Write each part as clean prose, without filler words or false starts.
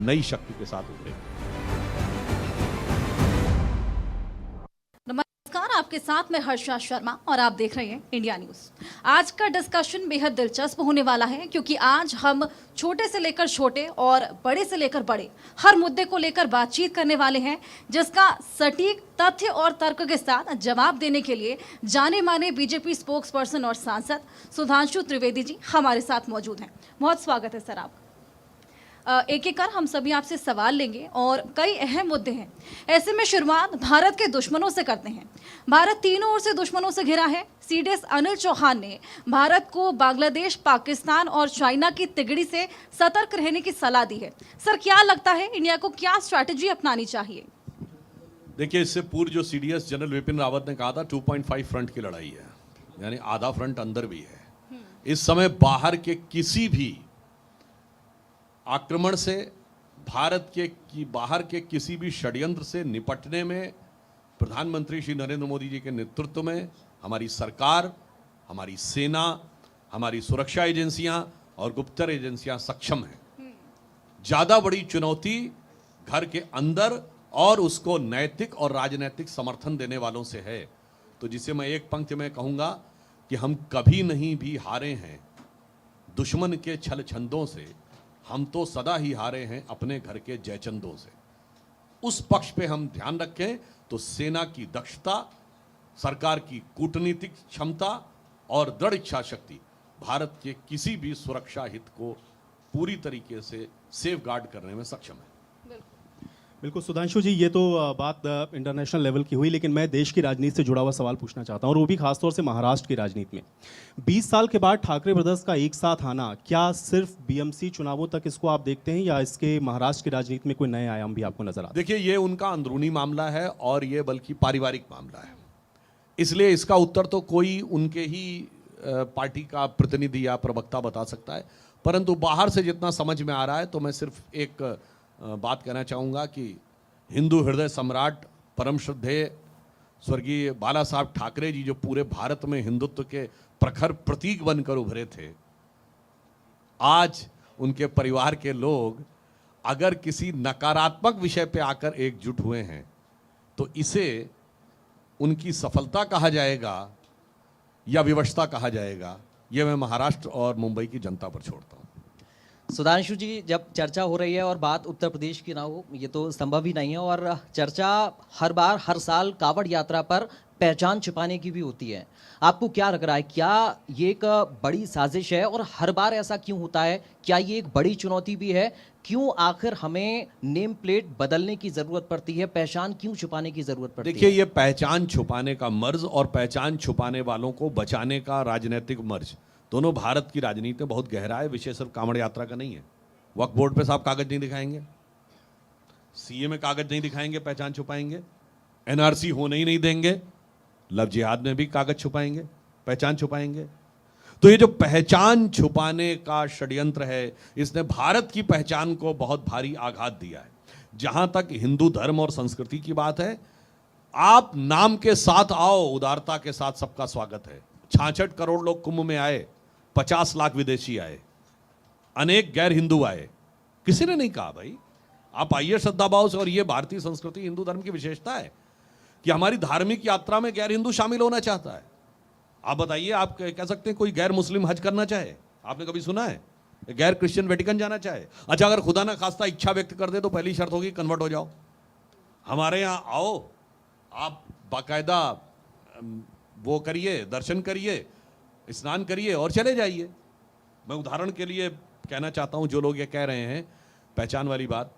नई शक्ति के साथ उभरे। नमस्कार, आपके साथ मैं हर्षा शर्मा और आप देख रहे हैं इंडिया न्यूज। आज का डिस्कशन बेहद दिलचस्प होने वाला है क्योंकि आज हम छोटे से लेकर छोटे और बड़े से लेकर बड़े हर मुद्दे को लेकर बातचीत करने वाले हैं, जिसका सटीक तथ्य और तर्क के साथ जवाब देने के लिए जाने माने बीजेपी स्पोक्स पर्सन और सांसद सुधांशु त्रिवेदी जी हमारे साथ मौजूद हैं। बहुत स्वागत है सर आपका। एक एक कर हम सभी आपसे सवाल लेंगे और कई अहम मुद्दे हैं। ऐसे में शुरुआत भारत के दुश्मनों से करते हैं। भारत तीनों ओर से दुश्मनों से घिरा है। सीडीएस अनिल चौहान ने भारत को बांग्लादेश, पाकिस्तान और चाइना की तिगड़ी से सतर्क रहने की सलाह दी है। सर, क्या लगता है इंडिया को क्या स्ट्रैटेजी अपनानी चाहिए? देखिए, इससे पूर्व जो सीडीएस जनरल विपिन रावत ने कहा था 2.5 फ्रंट की लड़ाई है, यानी आधा फ्रंट अंदर भी है। इस समय बाहर के किसी भी आक्रमण से, बाहर के किसी भी षड्यंत्र से निपटने में प्रधानमंत्री श्री नरेंद्र मोदी जी के नेतृत्व में हमारी सरकार, हमारी सेना, हमारी सुरक्षा एजेंसियां और गुप्तचर एजेंसियां सक्षम हैं। ज्यादा बड़ी चुनौती घर के अंदर और उसको नैतिक और राजनैतिक समर्थन देने वालों से है। तो जिसे मैं एक पंक्ति में कहूंगा कि हम कभी नहीं भी हारे हैं दुश्मन के छल छंदों से, हम तो सदा ही हारे हैं अपने घर के जयचंदों से। उस पक्ष पे हम ध्यान रखें तो सेना की दक्षता, सरकार की कूटनीतिक क्षमता और दृढ़ इच्छा शक्ति भारत के किसी भी सुरक्षा हित को पूरी तरीके से सेफ गार्ड करने में सक्षम है। बिल्कुल सुधांशु जी, ये तो बात इंटरनेशनल लेवल की हुई, लेकिन मैं देश की राजनीति से जुड़ा हुआ सवाल पूछना चाहता हूँ, और वो भी खासतौर से महाराष्ट्र की राजनीति में 20 साल के बाद ठाकरे ब्रदर्स का एक साथ आना, क्या सिर्फ बीएमसी चुनावों तक इसको आप देखते हैं या इसके महाराष्ट्र की राजनीति में कोई नए आयाम भी आपको नजर आते हैं? देखिए, ये उनका अंदरूनी मामला है और ये बल्कि पारिवारिक मामला है, इसलिए इसका उत्तर तो कोई उनके ही पार्टी का प्रतिनिधि या प्रवक्ता बता सकता है। परंतु बाहर से जितना समझ में आ रहा है, तो मैं सिर्फ एक बात कहना चाहूँगा कि हिंदू हृदय सम्राट परम श्रद्धेय स्वर्गीय बाला साहब ठाकरे जी, जो पूरे भारत में हिंदुत्व के प्रखर प्रतीक बनकर उभरे थे, आज उनके परिवार के लोग अगर किसी नकारात्मक विषय पे आकर एकजुट हुए हैं तो इसे उनकी सफलता कहा जाएगा या विवशता कहा जाएगा, यह मैं महाराष्ट्र और मुंबई की जनता पर छोड़ता हूँ। सुधांशु जी, जब चर्चा हो रही है और बात उत्तर प्रदेश की ना हो, ये तो संभव ही नहीं है, और चर्चा हर बार हर साल कांवड़ यात्रा पर पहचान छिपाने की भी होती है। आपको क्या लग रहा है, क्या ये एक बड़ी साजिश है और हर बार ऐसा क्यों होता है? क्या ये एक बड़ी चुनौती भी है? क्यों आखिर हमें नेम प्लेट बदलने की जरूरत पड़ती है? पहचान क्यों छुपाने की जरूरत पड़ती है? देखिए, ये पहचान छुपाने का मर्ज और पहचान छुपाने वालों को बचाने का राजनीतिक मर्ज, दोनों भारत की राजनीति में बहुत गहरा है। विषय सिर्फ कांवड़ यात्रा का नहीं है। वक्फ बोर्ड पे साहब कागज नहीं दिखाएंगे, सीए में कागज नहीं दिखाएंगे, पहचान छुपाएंगे। एनआरसी होने ही नहीं देंगे, लव जिहाद में भी कागज छुपाएंगे, पहचान छुपाएंगे। तो ये जो पहचान छुपाने का षड्यंत्र है, इसने भारत की पहचान को बहुत भारी आघात दिया है। जहां तक हिंदू धर्म और संस्कृति की बात है, आप नाम के साथ आओ, उदारता के साथ सबका स्वागत है। 66 करोड़ लोग कुंभ में आए, 50 लाख विदेशी आए, अनेक गैर हिंदू आए, किसी ने नहीं कहा भाई आप आइए श्रद्धा भाव से। और ये भारतीय संस्कृति, हिंदू धर्म की विशेषता है कि हमारी धार्मिक यात्रा में गैर हिंदू शामिल होना चाहता है। आप बताइए, आप कह सकते हैं कोई गैर मुस्लिम हज करना चाहे? आपने कभी सुना है? गैर क्रिश्चियन वेटिकन जाना चाहे? अच्छा, अगर खुदा ना खास्ता इच्छा व्यक्त कर दे तो पहली शर्त होगी कन्वर्ट हो जाओ, हमारे यहाँ आओ, आप बाकायदा वो करिए, दर्शन करिए, स्नान करिए और चले जाइए। मैं उदाहरण के लिए कहना चाहता हूं, जो लोग ये कह रहे हैं पहचान वाली बात,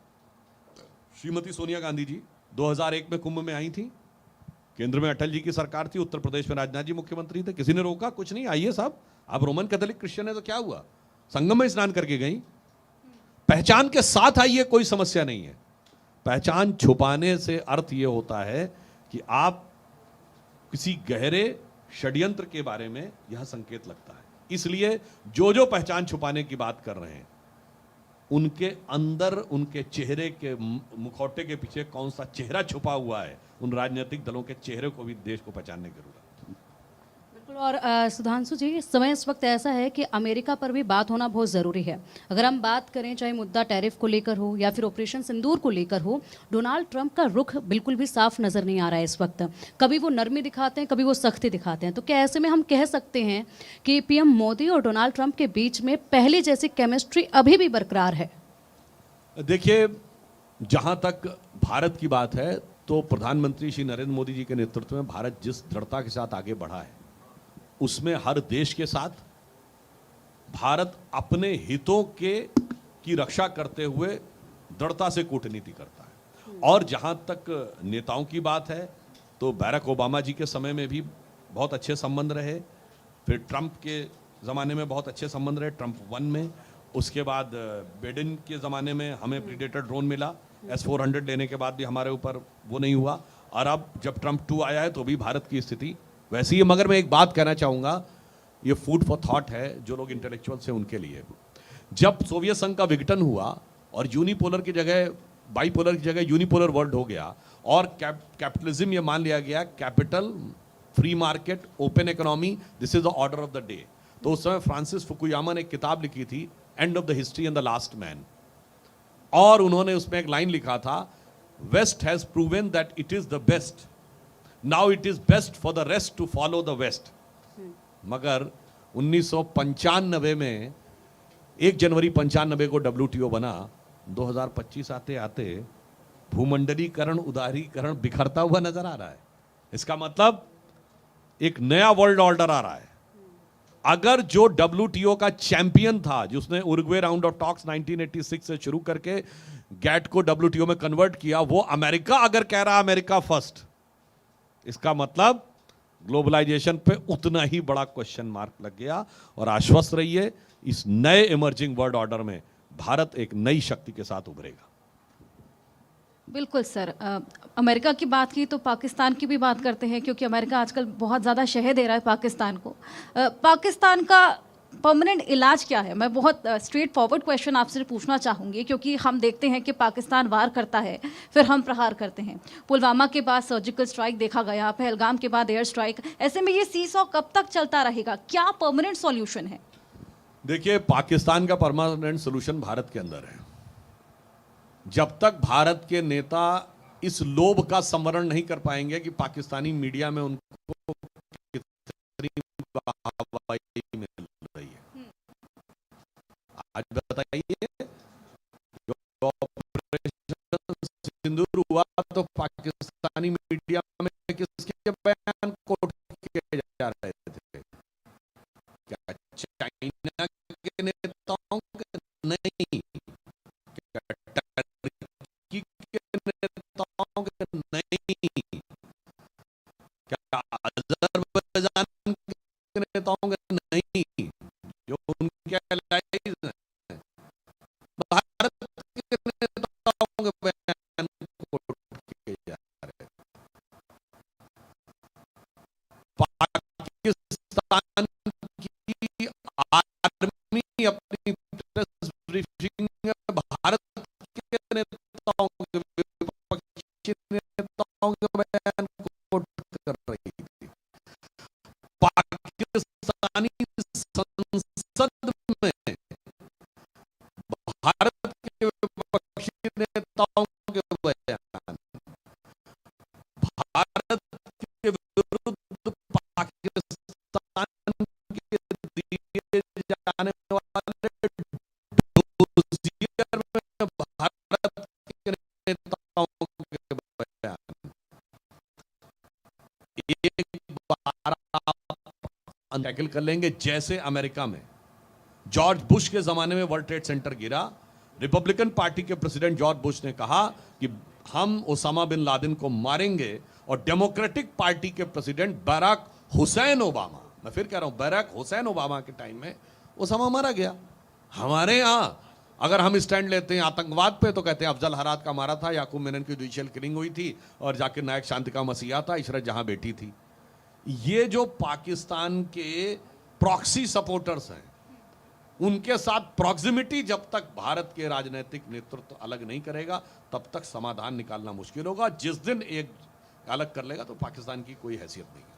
श्रीमती सोनिया गांधी जी 2001 में कुंभ में आई थी, केंद्र में अटल जी की सरकार थी, उत्तर प्रदेश में राजनाथ जी मुख्यमंत्री थे, किसी ने रोका? कुछ नहीं, आइए साहब, आप रोमन कैथोलिक क्रिश्चियन है तो क्या हुआ, संगम में स्नान करके गई। पहचान के साथ आइए, कोई समस्या नहीं है। पहचान छुपाने से अर्थ यह होता है कि आप किसी गहरे षड्यंत्र के बारे में यह संकेत लगता है। इसलिए जो जो पहचान छुपाने की बात कर रहे हैं, उनके अंदर, उनके चेहरे के मुखौटे के पीछे कौन सा चेहरा छुपा हुआ है, उन राजनीतिक दलों के चेहरे को भी देश को पहचानने की जरूरत है। बिल्कुल। और सुधांशु जी, समय इस वक्त ऐसा है कि अमेरिका पर भी बात होना बहुत ज़रूरी है। अगर हम बात करें चाहे मुद्दा टैरिफ को लेकर हो या फिर ऑपरेशन सिंदूर को लेकर हो, डोनाल्ड ट्रंप का रुख बिल्कुल भी साफ नज़र नहीं आ रहा है इस वक्त। कभी वो नरमी दिखाते हैं, कभी वो सख्ती दिखाते हैं। तो क्या ऐसे में हम कह सकते हैं कि पीएम मोदी और डोनाल्ड ट्रंप के बीच में पहले जैसी केमिस्ट्री अभी भी बरकरार है? देखिए, जहां तक भारत की बात है तो प्रधानमंत्री श्री नरेंद्र मोदी जी के नेतृत्व में भारत जिस दृढ़ता के साथ आगे बढ़ा है, उसमें हर देश के साथ भारत अपने हितों की रक्षा करते हुए दृढ़ता से कूटनीति करता है। और जहां तक नेताओं की बात है तो बैरक ओबामा जी के समय में भी बहुत अच्छे संबंध रहे, फिर ट्रंप के ज़माने में बहुत अच्छे संबंध रहे, ट्रंप 1 में। उसके बाद बाइडेन के ज़माने में हमें प्रीडेटर ड्रोन मिला, S-400 लेने के बाद भी हमारे ऊपर वो नहीं हुआ। और अब जब ट्रंप 2 आया है तो भी भारत की स्थिति वैसी है। मगर मैं एक बात कहना चाहूँगा, ये फूड फॉर थॉट है जो लोग इंटेलेक्चुअल्स हैं उनके लिए। जब सोवियत संघ का विघटन हुआ और यूनिपोलर की जगह बाईपोलर की जगह यूनिपोलर वर्ल्ड हो गया और कैपिटलिज्म ये मान लिया गया, capital, free market, open economy, this is the order of the day. तो उस समय फ्रांसिस फुकुयामा ने एक किताब लिखी थी, end of the history and the last man, और उन्होंने उसमें एक लाइन लिखा था, West has proven that it is the best, now it is best for the rest to follow the West. मगर 1995 में 1 जनवरी 95 को WTO बना, 2025 आते आते भूमंडलीकरण, उदारीकरण बिखरता हुआ नजर आ रहा है। इसका मतलब एक नया वर्ल्ड ऑर्डर आ रहा है। अगर जो WTO का चैंपियन था, जिसने उरुग्वे राउंड ऑफ टॉक्स 1986 से शुरू करके गैट को WTO में कन्वर्ट किया, वो अमेरिका अगर कह रहा अमेरिका फर्स्ट, इसका मतलब ग्लोबलाइजेशन पे उतना ही बड़ा क्वेश्चन मार्क लग गया। और आश्वस्त रहिए, इस नए इमर्जिंग वर्ल्ड ऑर्डर में भारत एक नई शक्ति के साथ उभरेगा। बिल्कुल सर। अमेरिका की बात की तो पाकिस्तान की भी बात करते हैं, क्योंकि अमेरिका आजकल बहुत ज़्यादा शह दे रहा है पाकिस्तान को। पाकिस्तान का परमानेंट इलाज क्या है? मैं बहुत स्ट्रेट फॉरवर्ड क्वेश्चन आपसे पूछना चाहूँगी, क्योंकि हम देखते हैं कि पाकिस्तान वार करता है, फिर हम प्रहार करते हैं। पुलवामा के बाद सर्जिकल स्ट्राइक देखा गया, पहलगाम के बाद एयर स्ट्राइक। ऐसे में ये सीसॉ कब तक चलता रहेगा? क्या परमानेंट सॉल्यूशन है? देखिए, पाकिस्तान का परमानेंट सोल्यूशन भारत के अंदर है। जब तक भारत के नेता इस लोभ का संवरण नहीं कर पाएंगे कि पाकिस्तानी मीडिया में उनको कितनी वाहवाही मिल रही है। आज बताइए, जो ऑपरेशन सिंदूर हुआ तो पाकिस्तानी मीडिया में किसके बयान कोट किए जा रहे थे? क्या चाइना के नेताओं के? नहीं। नेताओं के? नहीं। क्या अजरबैजान के नेताओं के? नहीं। जो उनके allies हैं, भारत के नेताओं के बयान कोट किए जा रहे हैं। पाकिस्तान की आर्मी अपनी प्रेस ब्रीफिंग में भारत के नेताओं के, विपक्षी नेताओं के बयान कोट कर रही थी। पाकिस्तानी संसद में भारत के विपक्षी नेताओं के बयान, भारत के विरुद्ध पाकिस्तान के दिए जाने वाले डोजियर में भारत के नेताओं के बयान। एक बार आप टैकल कर लेंगे, जैसे अमेरिका में जॉर्ज बुश के जमाने में वर्ल्ड ट्रेड सेंटर गिरा, रिपब्लिकन पार्टी के प्रेसिडेंट जॉर्ज बुश ने कहा कि हम ओसामा बिन लादेन को मारेंगे, और डेमोक्रेटिक पार्टी के प्रेसिडेंट बराक हुसैन ओबामा, मैं फिर कह रहा हूं बराक हुसैन ओबामा के टाइम में ओसामा मारा गया। हमारे यहां अगर हम स्टैंड लेते हैं आतंकवाद पे तो कहते हैं अफजल हरात का मारा था, याकूब मेनन की जुडिशियल किलिंग हुई थी, और जाकिर नायक शांति का मसीहा था, इशरत जहां बेटी थी। ये जो पाकिस्तान के प्रॉक्सी सपोर्टर्स हैं, उनके साथ प्रॉक्सिमिटी जब तक भारत के राजनीतिक नेतृत्व अलग नहीं करेगा, तब तक समाधान निकालना मुश्किल होगा। जिस दिन एक अलग कर लेगा तो पाकिस्तान की कोई हैसियत नहीं है।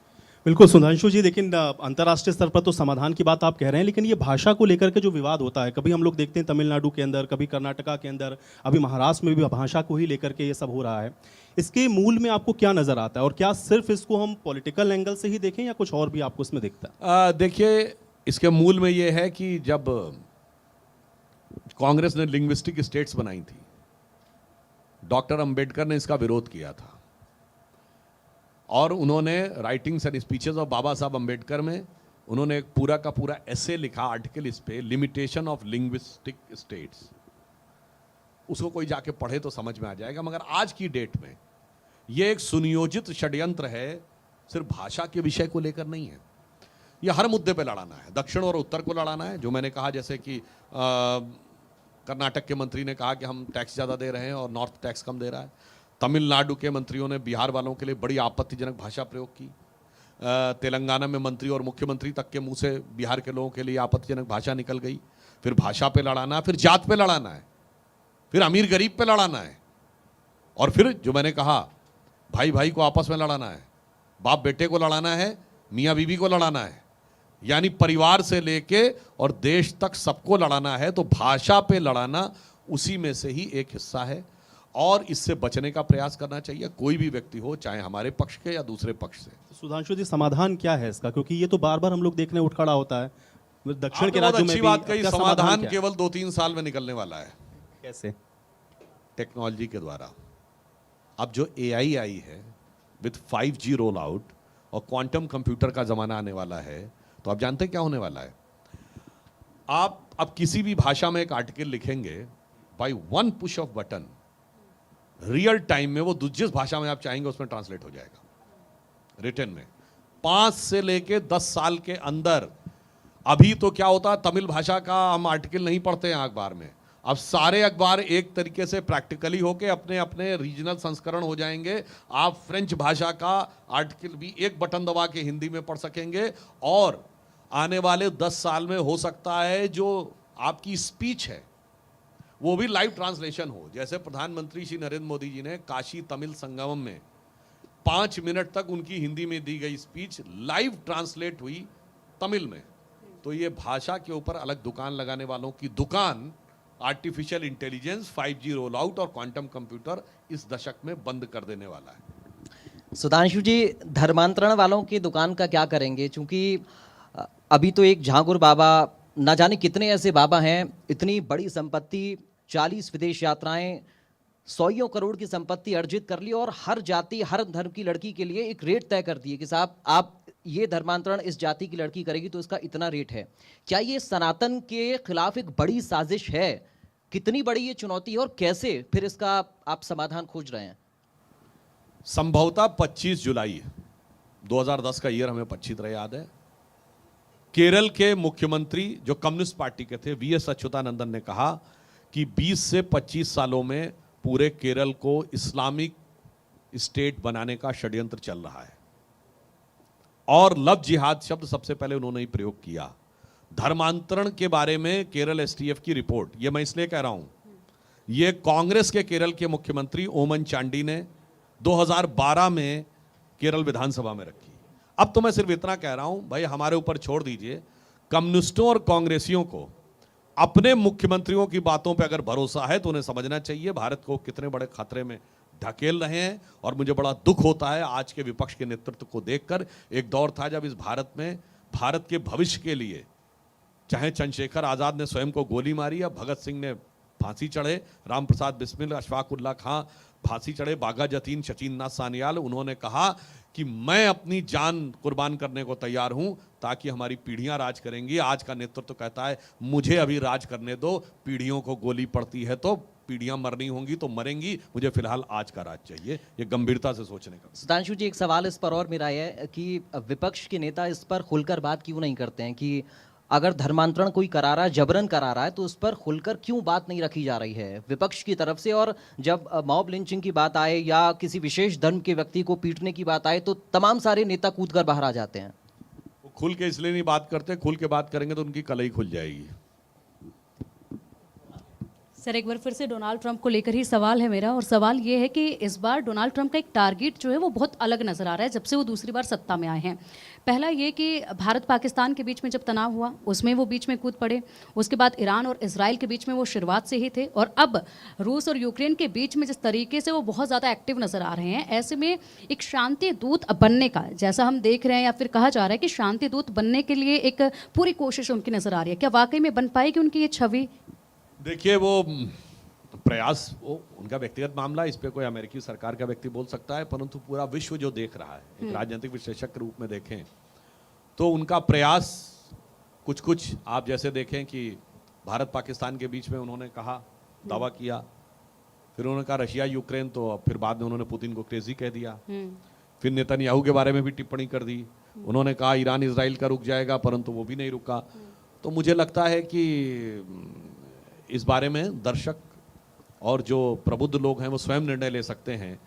बिल्कुल सुधांशु जी, लेकिन अंतर्राष्ट्रीय स्तर पर तो समाधान की बात आप कह रहे हैं, लेकिन ये भाषा को लेकर के जो विवाद होता है, कभी हम लोग देखते हैं तमिलनाडु के अंदर, कभी कर्नाटका के अंदर, अभी महाराष्ट्र में भी भाषा को ही लेकर के ये सब हो रहा है। इसके मूल में आपको क्या नज़र आता है, और क्या सिर्फ इसको हम पॉलिटिकल एंगल से ही देखें या कुछ और भी आपको इसमें दिखता है? देखिए, इसके मूल में ये है कि जब कांग्रेस ने लिंग्विस्टिक स्टेट्स बनाई थी, डॉक्टर अंबेडकर ने इसका विरोध किया था, और उन्होंने राइटिंग्स एंड स्पीचेस ऑफ बाबा साहब अंबेडकर में उन्होंने एक पूरा का पूरा ऐसे लिखा, आर्टिकल इस पे, लिमिटेशन ऑफ लिंग्विस्टिक स्टेट्स। उसको कोई जाके पढ़े तो समझ में आ जाएगा। मगर आज की डेट में ये एक सुनियोजित षड्यंत्र है, सिर्फ भाषा के विषय को लेकर नहीं है, ये हर मुद्दे पे लड़ाना है। दक्षिण और उत्तर को लड़ाना है, जो मैंने कहा, जैसे कि कर्नाटक के मंत्री ने कहा कि हम टैक्स ज़्यादा दे रहे हैं और नॉर्थ टैक्स कम दे रहा है। तमिलनाडु के मंत्रियों ने बिहार वालों के लिए बड़ी आपत्तिजनक भाषा प्रयोग की। तेलंगाना में मंत्री और मुख्यमंत्री तक के मुंह से बिहार के लोगों के लिए आपत्तिजनक भाषा निकल गई। फिर भाषा पे लड़ाना, फिर जात पे लड़ाना है, फिर अमीर गरीब पे लड़ाना है, और फिर जो मैंने कहा, भाई भाई को आपस में लड़ाना है, बाप बेटे को लड़ाना है, मियाँ बीवी को लड़ाना है, यानी परिवार से लेके और देश तक सबको लड़ाना है। तो भाषा पे लड़ाना उसी में से ही एक हिस्सा है, और इससे बचने का प्रयास करना चाहिए, कोई भी व्यक्ति हो, चाहे हमारे पक्ष के या दूसरे पक्ष से। सुधांशु जी, समाधान क्या है इसका, क्योंकि ये तो बार बार हम लोग देखने उठ खड़ा होता है दक्षिण के राज्यों में अच्छी भी। बात कही, क्या समाधान क्या है? केवल 2-3 साल में निकलने वाला है। कैसे? टेक्नोलॉजी के द्वारा। अब जो एआई आई है विथ 5G रोल आउट और क्वांटम कंप्यूटर का जमाना आने वाला है, तो आप जानते हैं क्या होने वाला है? आप अब किसी भी भाषा में एक आर्टिकल लिखेंगे, by one push off button real time में वो जिस भाषा में आप चाहेंगे उसमें ट्रांसलेट हो जाएगा रिटन में, 5 से लेके 10 साल के अंदर। अभी तो क्या होता है, तमिल भाषा का हम आर्टिकल नहीं पढ़ते हैं अखबार में, अब सारे अखबार एक तरीके से प्रैक्टिकली होके अपने अपने रीजनल संस्करण हो जाएंगे। आप फ्रेंच भाषा का आर्टिकल भी एक बटन दबा के हिंदी में पढ़ सकेंगे, और आने वाले 10 साल में हो सकता है जो आपकी स्पीच है वो भी लाइव ट्रांसलेशन हो। जैसे प्रधानमंत्री श्री नरेंद्र मोदी जी ने काशी तमिल संगमम में 5 मिनट तक उनकी हिंदी में दी गई स्पीच लाइव ट्रांसलेट हुई तमिल में। तो ये भाषा के ऊपर अलग दुकान लगाने वालों की दुकान artificial intelligence, 5G roll out और क्वांटम कंप्यूटर इस दशक में बंद कर देने वाला है। सुधांशु जी, धर्मांतरण वालों की दुकान का क्या करेंगे? क्योंकि अभी तो एक झांगुर बाबा, ना जाने कितने ऐसे बाबा हैं, इतनी बड़ी संपत्ति, 40 विदेश यात्राएं, 100 करोड़ की संपत्ति अर्जित कर ली, और हर जाति हर धर्म की लड़की के लिए एक रेट तय कर दिए कि साहब आप ये धर्मांतरण इस जाति की लड़की करेगी तो इसका इतना रेट है। क्या ये सनातन के खिलाफ एक बड़ी साजिश है? कितनी बड़ी ये चुनौती है, और कैसे फिर इसका आप समाधान खोज रहे हैं? संभवतः 25 जुलाई 2010 का ईयर हमें अच्छी तरह याद है। केरल के मुख्यमंत्री जो कम्युनिस्ट पार्टी के थे, वीएस अच्युतानंदन ने कहा कि 20 से 25 सालों में पूरे केरल को इस्लामिक स्टेट बनाने का षड्यंत्र चल रहा है, और लव जिहाद शब्द सबसे पहले उन्होंने ही प्रयोग किया। धर्मांतरण के बारे में केरल एसटीएफ की रिपोर्ट, ये मैं इसलिए कह रहा हूं, ये कांग्रेस के केरल के मुख्यमंत्री ओमन चांडी ने 2012 में केरल विधानसभा में रखी। अब तो मैं सिर्फ इतना कह रहा हूं, भाई हमारे ऊपर छोड़ दीजिए, कम्युनिस्टों और कांग्रेसियों को अपने मुख्यमंत्रियों की बातों पे अगर भरोसा है तो उन्हें समझना चाहिए भारत को कितने बड़े खतरे में ढकेल रहे हैं। और मुझे बड़ा दुख होता है आज के विपक्ष के नेतृत्व को देखकर। एक दौर था जब इस भारत में भारत के भविष्य के लिए चाहे चंद्रशेखर आज़ाद ने स्वयं को गोली मारी, या भगत सिंह ने फांसी चढ़े, राम प्रसाद बिस्मिल, अशफाक उल्ला खां फांसी चढ़े, बागा जतीन, सचिन नाथ सान्याल, उन्होंने कहा कि मैं अपनी जान कुर्बान करने को तैयार हूं ताकि हमारी पीढ़ियां राज करेंगी। आज का नेतृत्व कहता है मुझे अभी राज करने दो, पीढ़ियों को गोली पड़ती है तो पीढ़ियां मरनी होंगी तो मरेंगी, मुझे फिलहाल आज का राज चाहिए। ये गंभीरता से सोचने का। सुधांशु जी, एक सवाल इस पर और मेरा है कि विपक्ष के नेता इस पर खुलकर बात क्यों नहीं करते हैं कि अगर धर्मांतरण कोई करा रहा है, जबरन करा रहा है, तो उस पर खुलकर क्यों बात नहीं रखी जा रही है विपक्ष की तरफ से? और जब मॉब लिंचिंग की बात आए या किसी विशेष धर्म के व्यक्ति को पीटने की बात आए तो तमाम सारे नेता कूदकर बाहर आ जाते हैं। वो खुल के इसलिए नहीं बात करते, खुल के बात करेंगे तो उनकी कलई खुल जाएगी। सर एक बार फिर से डोनाल्ड ट्रंप को लेकर ही सवाल है मेरा, और सवाल ये है कि इस बार डोनाल्ड ट्रंप का एक टारगेट जो है वो बहुत अलग नज़र आ रहा है जब से वो दूसरी बार सत्ता में आए हैं। पहला ये कि भारत पाकिस्तान के बीच में जब तनाव हुआ उसमें वो बीच में कूद पड़े, उसके बाद ईरान और इजराइल के बीच में वो शुरुआत से ही थे, और अब रूस और यूक्रेन के बीच में जिस तरीके से वो बहुत ज़्यादा एक्टिव नज़र आ रहे हैं, ऐसे में एक शांति दूत बनने का जैसा हम देख रहे हैं या फिर कहा जा रहा है कि शांति दूत बनने के लिए एक पूरी कोशिश उनकी नज़र आ रही है, क्या वाकई में बन पाएगी उनकी ये छवि? देखिए वो प्रयास वो उनका व्यक्तिगत मामला, इस पे कोई अमेरिकी सरकार का व्यक्ति बोल सकता है, परंतु पूरा विश्व जो देख रहा है, एक राजनीतिक विश्लेषक के रूप में देखें तो उनका प्रयास कुछ कुछ आप जैसे देखें कि भारत पाकिस्तान के बीच में उन्होंने कहा, दावा किया, फिर उन्होंने कहा रशिया यूक्रेन, तो फिर बाद में उन्होंने पुतिन को क्रेजी कह दिया, फिर नेतन्याहू के बारे में भी टिप्पणी कर दी, उन्होंने कहा ईरान इजराइल का रुक जाएगा, परंतु वो भी नहीं रुका। तो मुझे लगता है कि इस बारे में दर्शक और जो प्रबुद्ध लोग हैं वो स्वयं निर्णय ले सकते हैं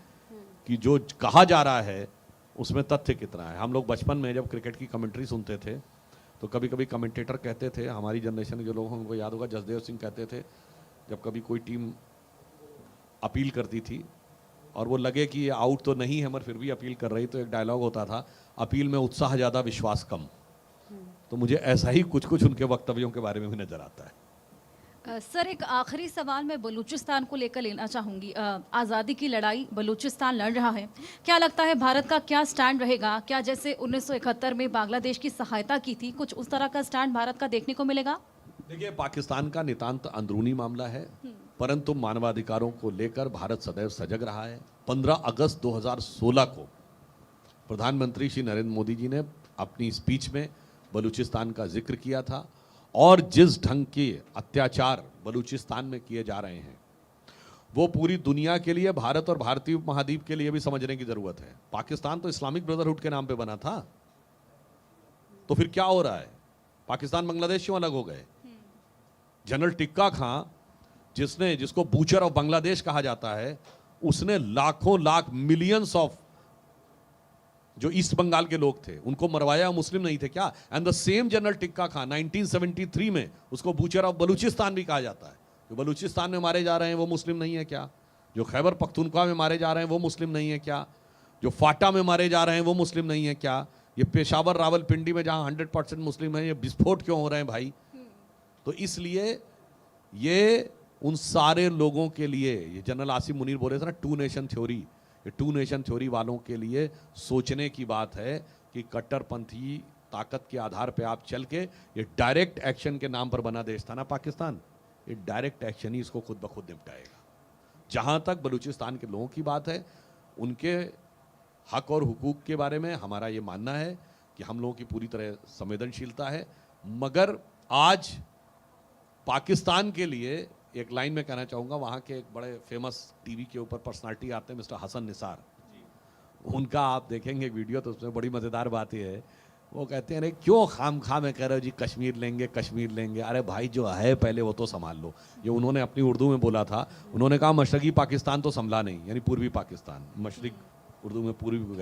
कि जो कहा जा रहा है उसमें तथ्य कितना है। हम लोग बचपन में जब क्रिकेट की कमेंट्री सुनते थे तो कभी कभी कमेंटेटर कहते थे, हमारी जनरेशन के जो लोग हैं उनको याद होगा, जसदेव सिंह कहते थे जब कभी कोई टीम अपील करती थी और वो लगे कि ये आउट तो नहीं है मगर फिर भी अपील कर रही, तो एक डायलॉग होता था, अपील में उत्साह ज़्यादा विश्वास कम। तो मुझे ऐसा ही कुछ कुछ उनके वक्तव्यों के बारे में भी नजर आता है। सर एक आखिरी सवाल मैं बलूचिस्तान को लेकर लेना चाहूँगी। आज़ादी की लड़ाई बलूचिस्तान लड़ रहा है, क्या लगता है भारत का क्या स्टैंड रहेगा? क्या जैसे 1971 में बांग्लादेश की सहायता की थी, कुछ उस तरह का स्टैंड भारत का देखने को मिलेगा? देखिए पाकिस्तान का नितांत अंदरूनी मामला है, परंतु मानवाधिकारों को लेकर भारत सदैव सजग रहा है। 15 अगस्त 2016 को प्रधानमंत्री श्री नरेंद्र मोदी जी ने अपनी स्पीच में बलूचिस्तान का जिक्र किया था, और जिस ढंग के अत्याचार बलूचिस्तान में किए जा रहे हैं वो पूरी दुनिया के लिए, भारत और भारतीय महाद्वीप के लिए भी समझने की जरूरत है। पाकिस्तान तो इस्लामिक ब्रदरहुड के नाम पे बना था, तो फिर क्या हो रहा है? पाकिस्तान बांग्लादेश क्यों अलग हो गए? जनरल टिक्का खां जिसको बूचर ऑफ बांग्लादेश कहा जाता है, उसने लाखों लाख मिलियंस ऑफ जो ईस्ट बंगाल के लोग थे उनको मरवाया, मुस्लिम नहीं थे क्या? And the same general tikka Khan 1973 में उसको बूचर ऑफ बलूचिस्तान भी कहा जाता है। जो बलूचिस्तान में मारे जा रहे हैं वो मुस्लिम नहीं है क्या? जो खैबर पख्तूनख्वा में मारे जा रहे हैं वो मुस्लिम नहीं है क्या? जो फाटा में मारे जा रहे हैं वो मुस्लिम नहीं है क्या? ये पेशावर रावलपिंडी में जहां 100% मुस्लिम है, ये विस्फोट क्यों हो रहे हैं भाई? तो इसलिए ये उन सारे लोगों के लिए, ये जनरल आसिम मुनीर बोले थे ना, 2 नेशन थ्योरी, ये 2 नेशन थ्योरी वालों के लिए सोचने की बात है कि कट्टरपंथी ताकत के आधार पे आप चल के, ये डायरेक्ट एक्शन के नाम पर बना देश था ना पाकिस्तान, ये डायरेक्ट एक्शन ही इसको खुद ब खुद निपटाएगा। जहां तक बलूचिस्तान के लोगों की बात है, उनके हक और हुकूक के बारे में हमारा ये मानना है कि हम लोगों की पूरी तरह संवेदनशीलता है, मगर आज पाकिस्तान के लिए एक लाइन में कहना चाहूँगा, वहाँ के एक बड़े फेमस टीवी के ऊपर पर्सनालिटी आते हैं मिस्टर हसन निसार, उनका आप देखेंगे एक वीडियो तो उसमें बड़ी मज़ेदार बात ये है, वो कहते हैं अरे क्यों खाम खा में कह रहे हो जी कश्मीर लेंगे कश्मीर लेंगे, अरे भाई जो है पहले वो तो संभाल लो। ये उन्होंने अपनी उर्दू में बोला था, उन्होंने कहा मशरकी पाकिस्तान तो संभला नहीं, यानी पूर्वी पाकिस्तान, मशरक उर्दू में पूर्वी को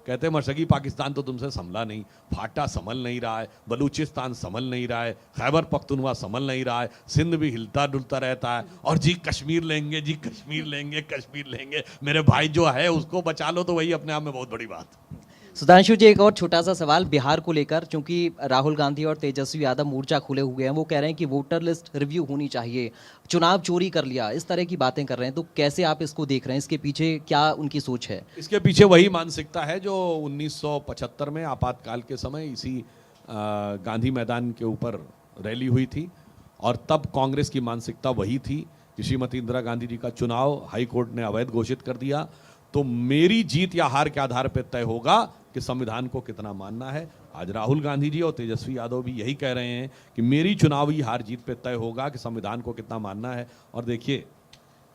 कहते हैं मशरकी पाकिस्तान तो तुमसे संभला नहीं, फाटा संभल नहीं रहा है, बलूचिस्तान संभल नहीं रहा है, खैबर पख्तूनख्वा संभल नहीं रहा है, सिंध भी हिलता डुलता रहता है, और जी कश्मीर लेंगे जी कश्मीर लेंगे कश्मीर लेंगे, मेरे भाई जो है उसको बचा लो, तो वही अपने आप में बहुत बड़ी बात। सुधांशु जी एक और छोटा सा सवाल बिहार को लेकर, क्योंकि राहुल गांधी और तेजस्वी यादव मोर्चा खुले हुए हैं, वो कह रहे हैं कि वोटर लिस्ट रिव्यू होनी चाहिए, चुनाव चोरी कर लिया, इस तरह की बातें कर रहे हैं, तो कैसे आप इसको देख रहे हैं? इसके पीछे क्या उनकी सोच है? इसके पीछे वही मानसिकता है जो 1975 में आपातकाल के समय इसी गांधी मैदान के ऊपर रैली हुई थी, और तब कांग्रेस की मानसिकता वही थी कि श्रीमती इंदिरा गांधी जी का चुनाव हाई कोर्ट ने अवैध घोषित कर दिया, तो मेरी जीत या हार के आधार पर तय होगा कि संविधान को कितना मानना है। आज राहुल गांधी जी और तेजस्वी यादव भी यही कह रहे हैं कि मेरी चुनावी हार जीत पे तय होगा कि संविधान को कितना मानना है। और देखिए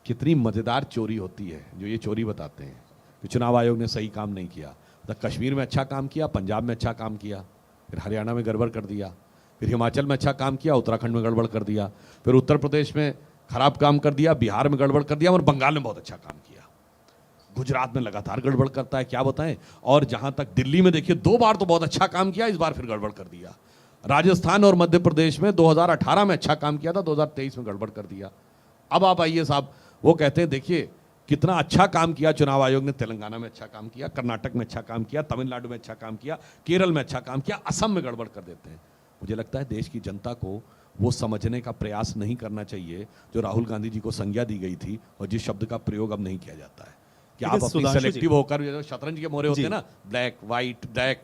कितनी मज़ेदार चोरी होती है जो ये चोरी बताते हैं कि चुनाव आयोग ने सही काम नहीं किया, तो कश्मीर में अच्छा काम किया, पंजाब में अच्छा काम किया, फिर हरियाणा में गड़बड़ कर दिया, फिर हिमाचल में अच्छा काम किया, उत्तराखंड में गड़बड़ कर दिया, फिर उत्तर प्रदेश में खराब काम कर दिया, बिहार में गड़बड़ कर दिया, और बंगाल में बहुत अच्छा काम किया, गुजरात में लगातार गड़बड़ करता है, क्या बताएं। और जहां तक दिल्ली में देखिए 2 बार तो बहुत अच्छा काम किया, इस बार फिर गड़बड़ कर दिया। राजस्थान और मध्य प्रदेश में 2018 में अच्छा काम किया था, 2023 में गड़बड़ कर दिया। अब आप आइए साहब, वो कहते हैं देखिए कितना अच्छा काम किया चुनाव आयोग ने, तेलंगाना में अच्छा काम किया, कर्नाटक में अच्छा काम किया, तमिलनाडु में अच्छा काम किया, केरल में अच्छा काम किया, असम में गड़बड़ कर देते हैं। मुझे लगता है देश की जनता को वो समझने का प्रयास नहीं करना चाहिए जो राहुल गांधी जी को संज्ञा दी गई थी और जिस शब्द का प्रयोग अब नहीं किया जाता है कि आप अपनी सुधांशु जी- सेलेक्टिव होकर जो शतरंज के मोरे होते हैं ना, ब्लैक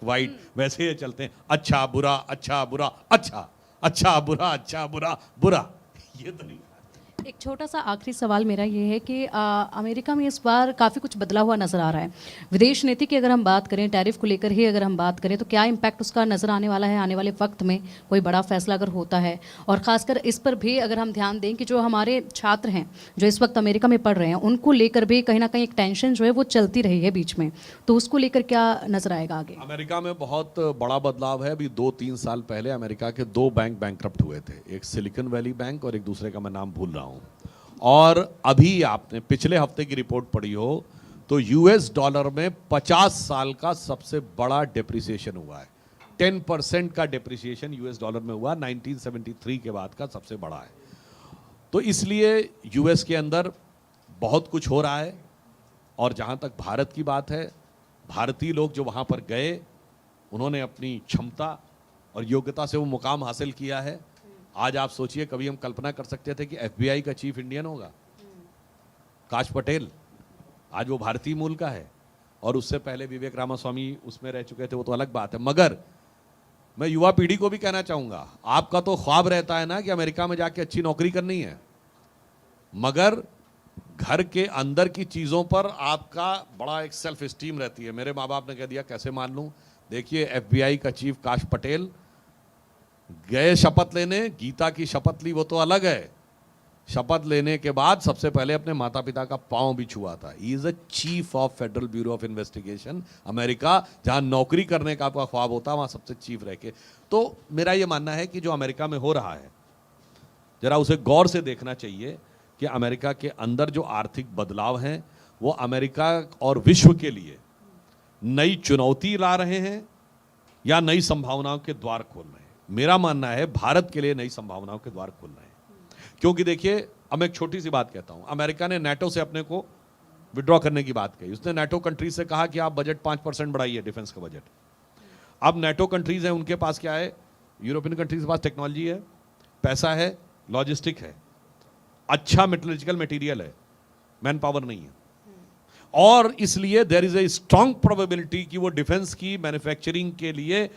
वाइट, वैसे ये चलते हैं, अच्छा बुरा अच्छा बुरा अच्छा, अच्छा बुरा अच्छा बुरा बुरा, ये तो नहीं। एक छोटा सा आखिरी सवाल मेरा ये है कि अमेरिका में इस बार काफ़ी कुछ बदला हुआ नज़र आ रहा है। विदेश नीति की अगर हम बात करें, टैरिफ को लेकर ही अगर हम बात करें, तो क्या इम्पैक्ट उसका नज़र आने वाला है आने वाले वक्त में, कोई बड़ा फैसला अगर होता है? और ख़ासकर इस पर भी अगर हम ध्यान दें कि जो हमारे छात्र हैं जो इस वक्त अमेरिका में पढ़ रहे हैं, उनको लेकर भी कहीं ना कहीं एक टेंशन जो है वो चलती रही है बीच में, तो उसको लेकर क्या नज़र आएगा आगे? अमेरिका में बहुत बड़ा बदलाव है। अभी 2-3 साल पहले अमेरिका के 2 बैंक बैंकरप्ट हुए थे, एक सिलिकॉन वैली बैंक और एक दूसरे का मैं नाम भूल रहा हूँ। और अभी आपने पिछले हफ्ते की रिपोर्ट पढ़ी हो तो यूएस डॉलर में 50 साल का सबसे बड़ा डेप्रिसिएशन हुआ है। 10% का डेप्रिसिएशन यूएस डॉलर में हुआ, 1973 के बाद का सबसे बड़ा है। तो इसलिए यूएस के अंदर बहुत कुछ हो रहा है। और जहाँ तक भारत की बात है, भारतीय लोग जो वहाँ पर गए उन्होंने अपनी क्षमता और योग्यता से वो मुकाम हासिल किया है। आज आप सोचिए, कभी हम कल्पना कर सकते थे कि एफबीआई का चीफ इंडियन होगा काश पटेल, आज वो भारतीय मूल का है। और उससे पहले विवेक रामास्वामी उसमें रह चुके थे, वो तो अलग बात है। मगर मैं युवा पीढ़ी को भी कहना चाहूंगा, आपका तो ख्वाब रहता है ना कि अमेरिका में जाके अच्छी नौकरी करनी है, मगर घर के अंदर की चीजों पर आपका बड़ा एक सेल्फ एस्टीम रहती है। मेरे माँ बाप ने कह दिया, कैसे मान लूं? देखिए एफबीआई का चीफ काश पटेल गए शपथ लेने, गीता की शपथ ली वो तो अलग है, शपथ लेने के बाद सबसे पहले अपने माता पिता का पांव भी छुआ था। He is a chief of federal bureau of investigation America, जहां नौकरी करने का आपका ख्वाब होता वहां सबसे चीफ रह के। तो मेरा ये मानना है कि जो अमेरिका में हो रहा है जरा उसे गौर से देखना चाहिए कि अमेरिका के अंदर जो आर्थिक बदलाव हैं वो अमेरिका और विश्व के लिए नई चुनौती ला रहे हैं या नई संभावनाओं के द्वार खोल रहे हैं। मेरा मानना है भारत के लिए नई संभावनाओं के द्वार खोल रहे हैं। क्योंकि देखिए, अब एक छोटी सी बात कहता हूं, अमेरिका ने नाटो से अपने को विड्रॉ करने की बात कही। उसने नाटो कंट्रीज से कहा कि आप बजट 5% बढ़ाइए, डिफेंस का बजट। अब नाटो कंट्रीज हैं, उनके पास क्या है? यूरोपियन कंट्रीज के पास टेक्नोलॉजी है, पैसा है, लॉजिस्टिक है, अच्छा मेटलर्जिकल मटेरियल है, मैन पावर नहीं है। और इसलिए there is a strong probability कि वो डिफेंस की मैन्युफैक्चरिंग के लिए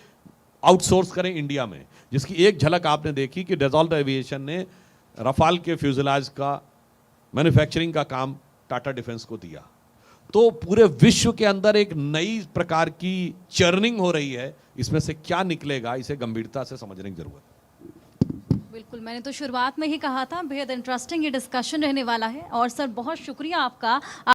आउटसोर्स करें इंडिया में, जिसकी एक झलक आपने देखी कि डसॉल्ट एविएशन ने रफाल के फ्यूजलाज का मैन्युफैक्चरिंग का काम टाटा डिफेंस को दिया। तो पूरे विश्व के अंदर एक नई प्रकार की चर्निंग हो रही है। इसमें से क्या निकलेगा, इसे गंभीरता से समझने की जरूरत है। बिल्कुल, मैंने तो शुरुआत में ही कहा था बेहद इंटरेस्टिंग ये डिस्कशन रहने वाला है। और सर बहुत शुक्रिया आपका।